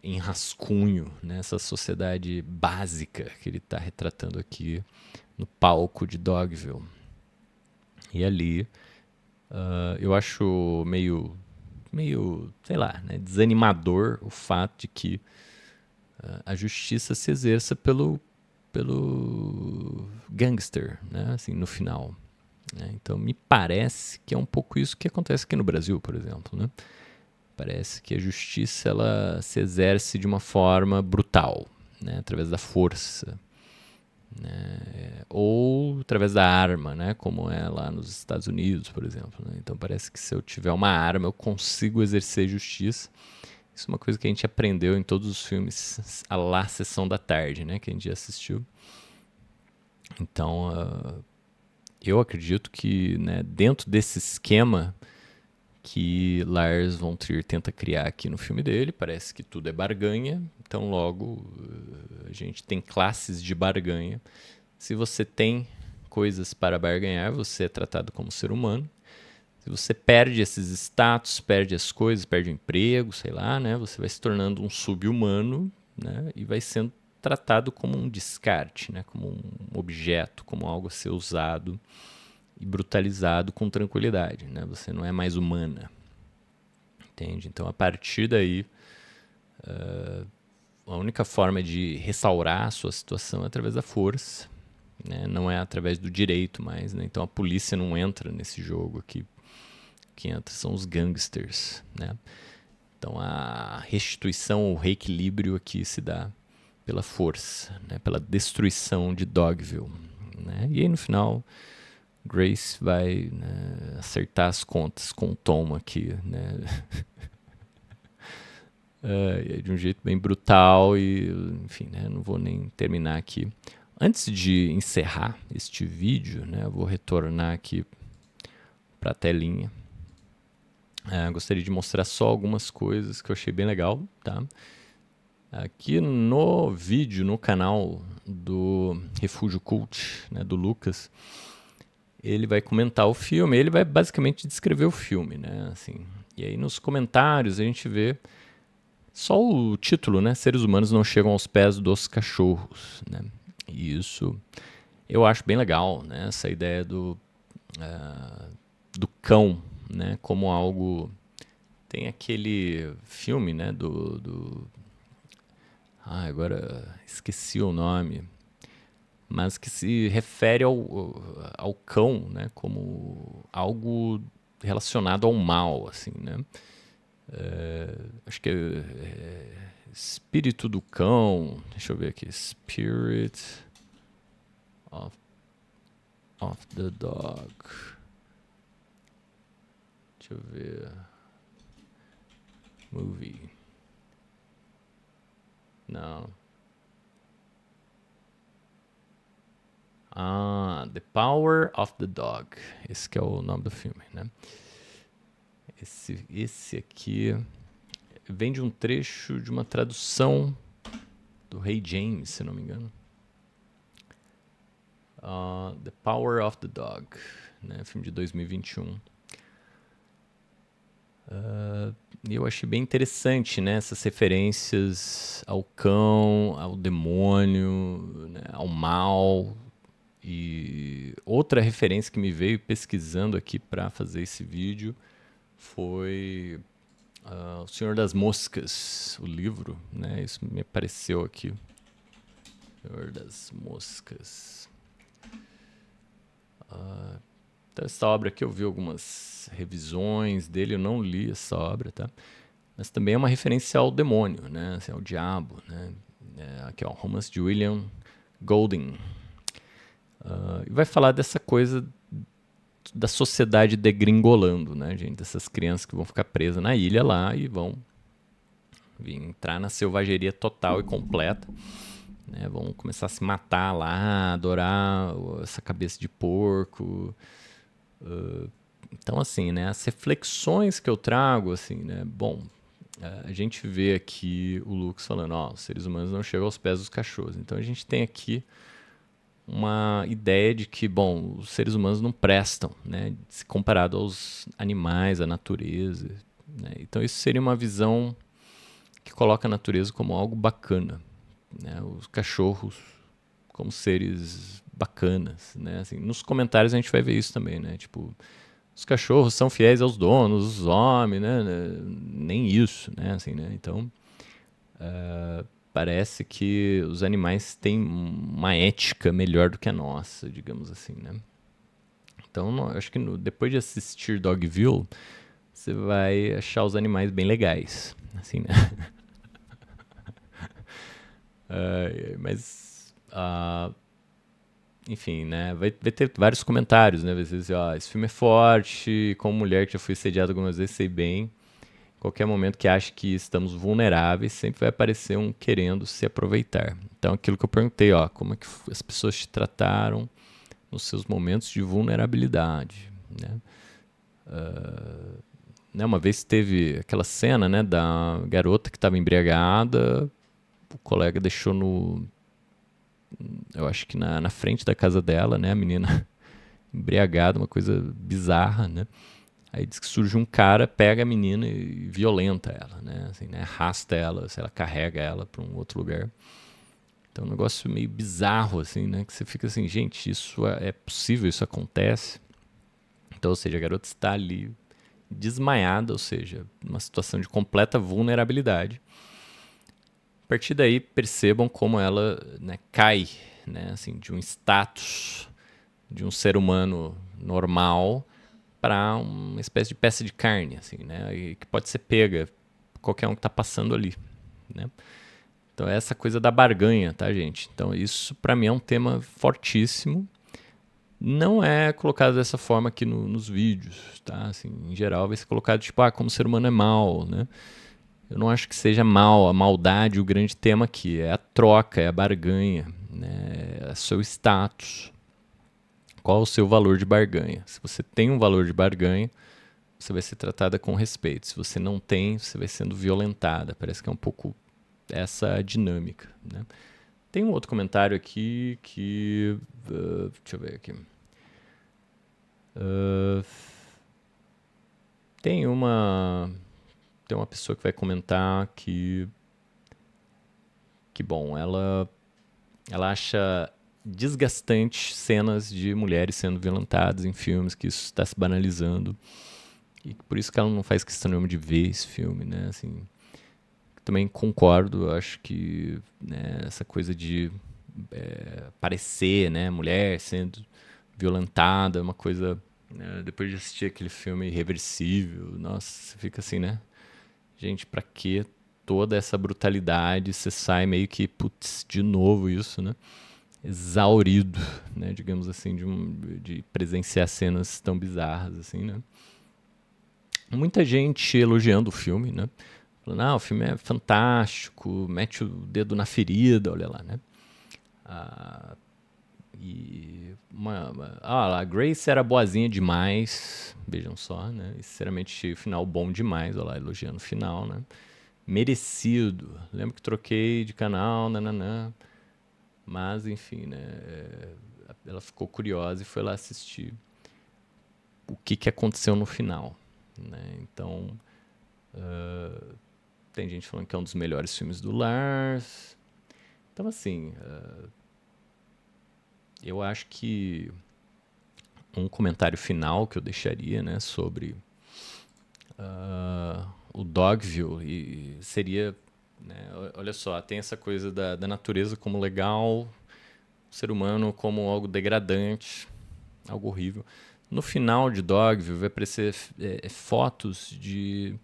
em rascunho, nessa sociedade básica que ele está retratando aqui no palco de Dogville. E ali eu acho meio, sei lá, né, desanimador o fato de que a justiça se exerça pelo gangster, né, assim, no final, né? Então me parece que é um pouco isso que acontece aqui no Brasil, por exemplo, né? Parece que a justiça ela se exerce de uma forma brutal, né, através da força, né, ou através da arma, né, como é lá nos Estados Unidos, por exemplo, né? Então parece que se eu tiver uma arma eu consigo exercer justiça. Isso é uma coisa que a gente aprendeu em todos os filmes a lá Sessão da Tarde, né, que a gente já assistiu. Então eu acredito que, né, dentro desse esquema que Lars von Trier tenta criar aqui no filme dele, parece que tudo é barganha, então logo a gente tem classes de barganha. Se você tem coisas para barganhar, você é tratado como ser humano. Se você perde esses status, perde as coisas, perde o emprego, sei lá, né? Você vai se tornando um sub-humano, né? E vai sendo tratado como um descarte, né? Como um objeto, como algo a ser usado e brutalizado com tranquilidade, né? Você não é mais humana, entende? Então, a partir daí, A única forma de restaurar a sua situação é através da força, né? Não é através do direito mais, né? Então a polícia não entra nesse jogo aqui. Que entra são os gangsters, né? Então a restituição, o reequilíbrio aqui se dá pela força, né? Pela destruição de Dogville, né? E aí no final Grace vai, né, acertar as contas com o Tom aqui, né? De um jeito bem brutal e, enfim, né, não vou nem terminar aqui. Antes de encerrar este vídeo, né, eu vou retornar aqui para a telinha. Gostaria de mostrar só algumas coisas que eu achei bem legal, tá? Aqui no vídeo, no canal do Refúgio Cult, né, do Lucas, ele vai comentar o filme, ele vai basicamente descrever o filme, né, assim. E aí nos comentários a gente vê só o título, né? Seres humanos não chegam aos pés dos cachorros, né? E isso eu acho bem legal, né? Essa ideia do cão, né? Como algo... Tem aquele filme, né? Agora esqueci o nome. Mas que se refere ao cão, né? Como algo relacionado ao mal, assim, né? Acho que Espírito do Cão. Deixa eu ver aqui. Spirit of, of the Dog. Deixa eu ver. Movie. Não. The Power of the Dog. Esse que é o nome do filme, né? Esse aqui vem de um trecho de uma tradução do Rei James, se não me engano. The Power of the Dog, né? Filme de 2021. E eu achei bem interessante, né? Essas referências ao cão, ao demônio, né? Ao mal. E outra referência que me veio pesquisando aqui para fazer esse vídeo foi O Senhor das Moscas, o livro, né? Isso me apareceu aqui. Senhor das Moscas. Então, essa obra aqui eu vi algumas revisões dele, eu não li essa obra, tá? Mas também é uma referência ao demônio, né? Assim, ao diabo, né? Aqui, ó, Romance de William Golding. E vai falar dessa coisa da sociedade degringolando, né, gente? Dessas crianças que vão ficar presas na ilha lá e vão entrar na selvageria total e completa. Né? Vão começar a se matar lá, adorar essa cabeça de porco. Então, assim, né, as reflexões que eu trago, assim, né, bom, a gente vê aqui o Lucas falando, ó, os seres humanos não chegam aos pés dos cachorros. Então, a gente tem aqui uma ideia de que, bom, os seres humanos não prestam, né, se comparado aos animais, à natureza, né? Então, isso seria uma visão que coloca a natureza como algo bacana, né? Os cachorros como seres bacanas, né? Assim, nos comentários a gente vai ver isso também, né? Tipo, os cachorros são fiéis aos donos, os homens, né? Nem isso, né? Assim, né? Então, parece que os animais têm uma ética melhor do que a nossa, digamos assim, né? Então, acho que depois de assistir Dogville, você vai achar os animais bem legais, assim, né? Mas, enfim, né? Vai ter vários comentários, né? Às vezes, ó, esse filme é forte, como mulher que já fui sediada algumas vezes, sei bem. Qualquer momento que ache que estamos vulneráveis, sempre vai aparecer um querendo se aproveitar. Então, aquilo que eu perguntei, ó, como é que as pessoas te trataram nos seus momentos de vulnerabilidade, né? Né, uma vez teve aquela cena, né, da garota que estava embriagada, o colega deixou eu acho que na frente da casa dela, né, a menina embriagada, uma coisa bizarra, né? Aí diz que surge um cara, pega a menina e violenta ela, né? Assim, né? Arrasta ela, sei lá, carrega ela para um outro lugar. Então é um negócio meio bizarro, assim, né? Que você fica assim, gente, isso é possível, isso acontece. Então, ou seja, a garota está ali desmaiada, ou seja, numa situação de completa vulnerabilidade. partir daí, percebam como ela, né, cai, né, assim, de um status de um ser humano normal para uma espécie de peça de carne, assim, né, e que pode ser pega por qualquer um que está passando ali, né. Então é essa coisa da barganha, tá, gente? Então isso para mim é um tema fortíssimo. Não é colocado dessa forma aqui nos vídeos, tá? Assim, em geral vai ser colocado tipo, como o ser humano é mal, né? Eu não acho que seja mal, a maldade, o grande tema aqui. É a troca, é a barganha, né? É o seu status. Qual o seu valor de barganha? Se você tem um valor de barganha, você vai ser tratada com respeito. Se você não tem, você vai sendo violentada. Parece que é um pouco essa dinâmica, né? Tem um outro comentário aqui que... deixa eu ver aqui. Tem uma pessoa que vai comentar que bom, ela acha desgastante cenas de mulheres sendo violentadas em filmes, que isso está se banalizando. E por isso que ela não faz questão nenhuma de ver esse filme, né? Assim, também concordo, acho que, né, essa coisa de parecer, né, mulher sendo violentada, é uma coisa, né, depois de assistir aquele filme Irreversível, nossa, você fica assim, né? Gente, pra que toda essa brutalidade? Você sai meio que, putz, de novo isso, né? Exaurido, né? Digamos assim, de presenciar cenas tão bizarras, assim, né? Muita gente elogiando o filme, né? Falando, o filme é fantástico, mete o dedo na ferida, olha lá, né? E a Grace era boazinha demais, vejam só, né? E, sinceramente, final bom demais, olha lá, elogiando o final, né? Merecido. Lembro que troquei de canal, nananã. Mas, enfim, né? Ela ficou curiosa e foi lá assistir o que aconteceu no final, né? Então, tem gente falando que é um dos melhores filmes do Lars. Então, assim, eu acho que um comentário final que eu deixaria, né, sobre o Dogville seria, né, olha só, tem essa coisa da natureza como legal, o ser humano como algo degradante, algo horrível. No final de Dogville vai aparecer fotos de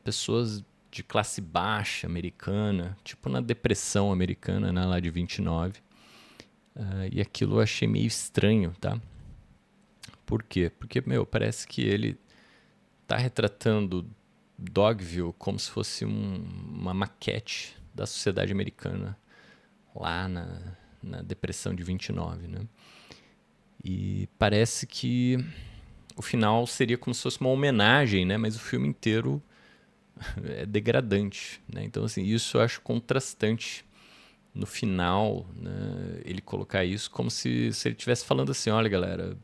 pessoas de classe baixa americana, tipo na depressão americana, né, lá de 29. E aquilo eu achei meio estranho, tá? Por quê? Porque, meu, parece que ele tá retratando Dogville como se fosse uma maquete da sociedade americana lá na depressão de 29, né? E parece que o final seria como se fosse uma homenagem, né? Mas o filme inteiro é degradante, né? Então, assim, isso eu acho contrastante no final, né? Ele colocar isso como se ele estivesse falando assim, olha, galera,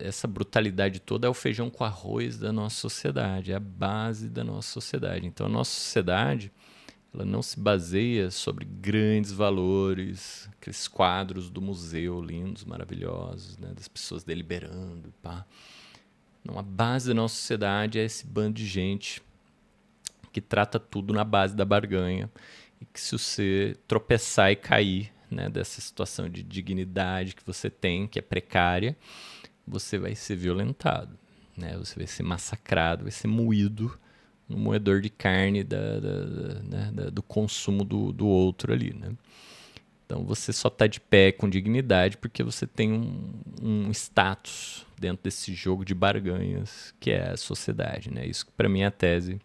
essa brutalidade toda é o feijão com arroz da nossa sociedade, é a base da nossa sociedade. Então, a nossa sociedade, ela não se baseia sobre grandes valores, aqueles quadros do museu lindos, maravilhosos, né, das pessoas deliberando, pá. Não, a base da nossa sociedade é esse bando de gente que trata tudo na base da barganha e que se você tropeçar e cair, né, dessa situação de dignidade que você tem, que é precária, você vai ser violentado, né? Você vai ser massacrado, vai ser moído no moedor de carne do consumo do outro ali, né? Então você só está de pé com dignidade porque você tem um status dentro desse jogo de barganhas que é a sociedade, né? Isso para mim é a tese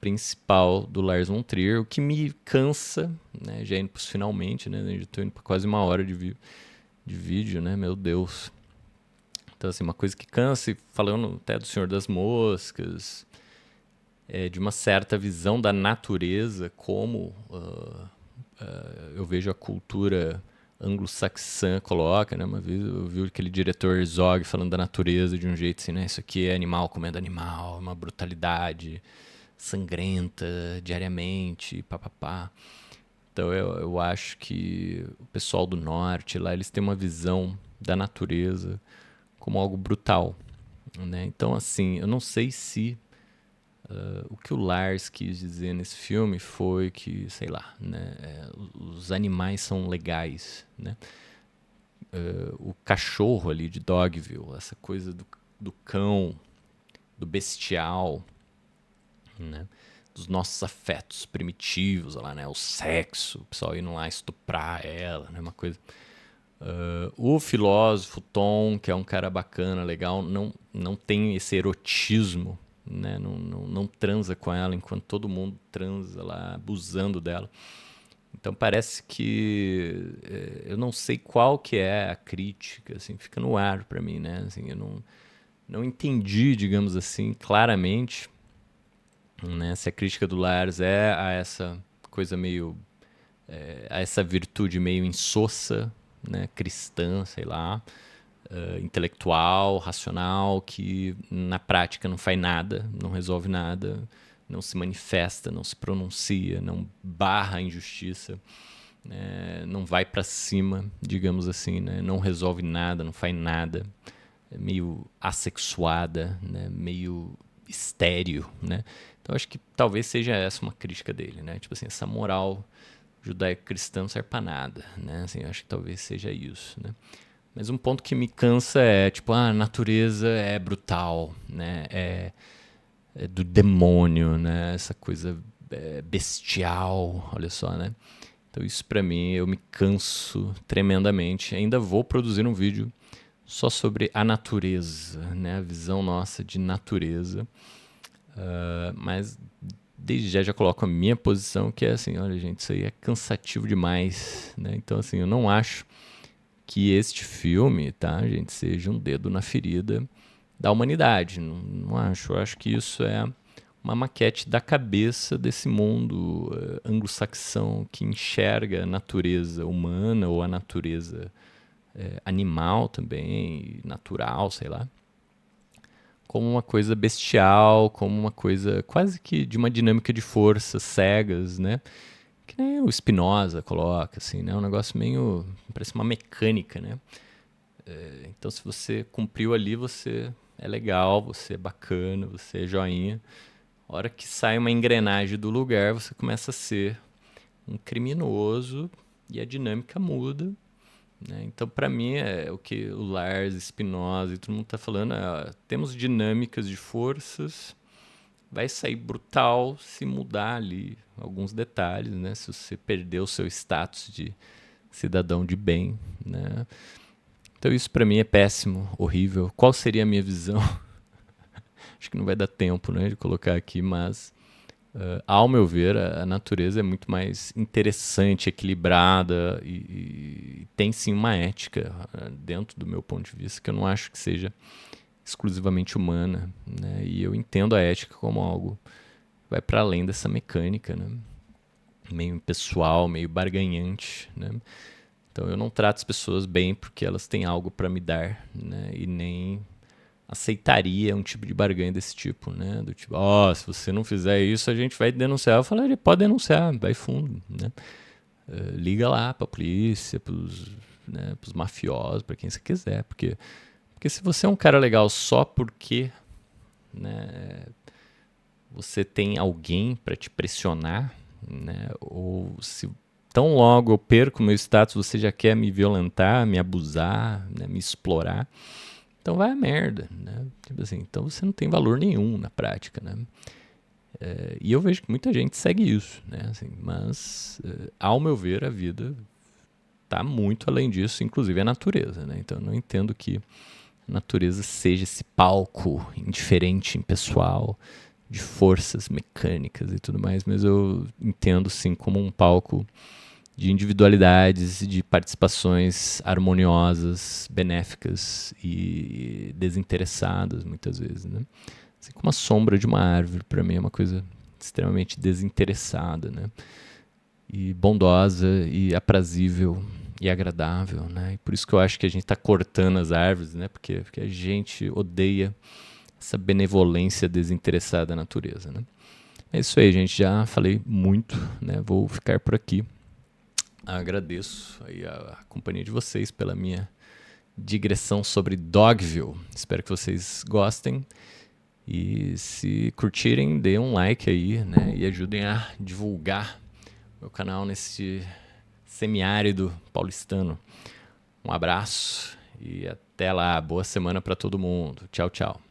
principal do Lars von Trier, o que me cansa, né? Já indo para os finalmente, né? Já estou indo para quase uma hora de vídeo, né? Meu Deus. Então, assim, uma coisa que cansa, e falando até do Senhor das Moscas, de uma certa visão da natureza, como eu vejo a cultura anglo-saxã coloca, né? Uma vez eu vi aquele diretor Herzog falando da natureza de um jeito assim, né? Isso aqui é animal comendo animal, uma brutalidade sangrenta diariamente, papapá. Então eu acho que o pessoal do norte lá, eles têm uma visão da natureza como algo brutal, né? Então, assim, eu não sei se O que o Lars quis dizer nesse filme foi que, sei lá, né, os animais são legais, né? O cachorro ali de Dogville, essa coisa do cão, do bestial, né? Dos nossos afetos primitivos, lá, né? O sexo, o pessoal indo lá estuprar ela, né? Uma coisa. O filósofo Tom, que é um cara bacana, legal, não tem esse erotismo, né? Não transa com ela enquanto todo mundo transa lá, abusando dela. Então parece que eu não sei qual que é a crítica, assim, fica no ar para mim, né? Assim, eu não entendi, digamos assim, claramente, né, se a crítica do Lars é a essa coisa meio a essa virtude meio insossa, né, cristã, sei lá, intelectual, racional, que na prática não faz nada, não resolve nada, não se manifesta, não se pronuncia, não barra a injustiça, não vai para cima, digamos assim, né, não resolve nada, não faz nada, é meio assexuada, né, meio estéril, né? Então acho que talvez seja essa uma crítica dele, né? Tipo assim, essa moral judaico-cristã não serve pra nada, né? Assim, eu acho que talvez seja isso, né? Mas um ponto que me cansa é, tipo, a natureza é brutal, né? É do demônio, né? Essa coisa bestial, olha só, né? Então isso pra mim, eu me canso tremendamente. Ainda vou produzir um vídeo só sobre a natureza, né? A visão nossa de natureza. Mas desde já coloco a minha posição, que é assim, olha gente, isso aí é cansativo demais, né? Então assim, eu não acho que este filme, tá, gente, seja um dedo na ferida da humanidade. Não acho. Eu acho que isso é uma maquete da cabeça desse mundo anglo-saxão que enxerga a natureza humana ou a natureza animal também, natural, sei lá, como uma coisa bestial, como uma coisa quase que de uma dinâmica de forças cegas, né? Que nem o Spinoza coloca, assim, né? Um negócio meio, parece uma mecânica, né? Então, se você cumpriu ali, você é legal, você é bacana, você é joinha. A hora que sai uma engrenagem do lugar, você começa a ser um criminoso e a dinâmica muda, né? Então, para mim, é o que o Lars, Spinoza e todo mundo está falando. Temos dinâmicas de forças, vai sair brutal se mudar ali alguns detalhes, né? Se você perder o seu status de cidadão de bem, né? Então isso para mim é péssimo, horrível. Qual seria a minha visão? Acho que não vai dar tempo, né, de colocar aqui, mas ao meu ver, a natureza é muito mais interessante, equilibrada e tem sim uma ética dentro do meu ponto de vista que eu não acho que seja exclusivamente humana, né? E eu entendo a ética como algo que vai para além dessa mecânica, né? Meio pessoal, meio barganhante, né? Então eu não trato as pessoas bem porque elas têm algo para me dar, né? E nem aceitaria um tipo de barganha desse tipo, né? Do tipo, ó, se você não fizer isso, a gente vai denunciar. Eu falei, ele pode denunciar, vai fundo, né? Liga lá pra polícia, pros mafiosos, pra quem você quiser, porque se você é um cara legal só porque, né, você tem alguém para te pressionar, né, ou se tão logo eu perco meu status, você já quer me violentar, me abusar, né, me explorar, então vai a merda, né? Tipo assim, então você não tem valor nenhum na prática, né? E eu vejo que muita gente segue isso, né? Assim, mas, ao meu ver, a vida tá muito além disso, inclusive a natureza, né? Então eu não entendo que a natureza seja esse palco indiferente, impessoal, de forças mecânicas e tudo mais, mas eu entendo sim como um palco de individualidades, de participações harmoniosas, benéficas e desinteressadas muitas vezes, né? Assim como a sombra de uma árvore para mim é uma coisa extremamente desinteressada, né? E bondosa e aprazível e agradável, né? E por isso que eu acho que a gente está cortando as árvores, né? Porque a gente odeia essa benevolência desinteressada da natureza, né? É isso aí, gente. Já falei muito, né? Vou ficar por aqui. Agradeço aí a companhia de vocês pela minha digressão sobre Dogville. Espero que vocês gostem. E se curtirem, dê um like aí, né? E ajudem a divulgar meu canal nesse semiárido paulistano. Um abraço e até lá. Boa semana para todo mundo. Tchau, tchau.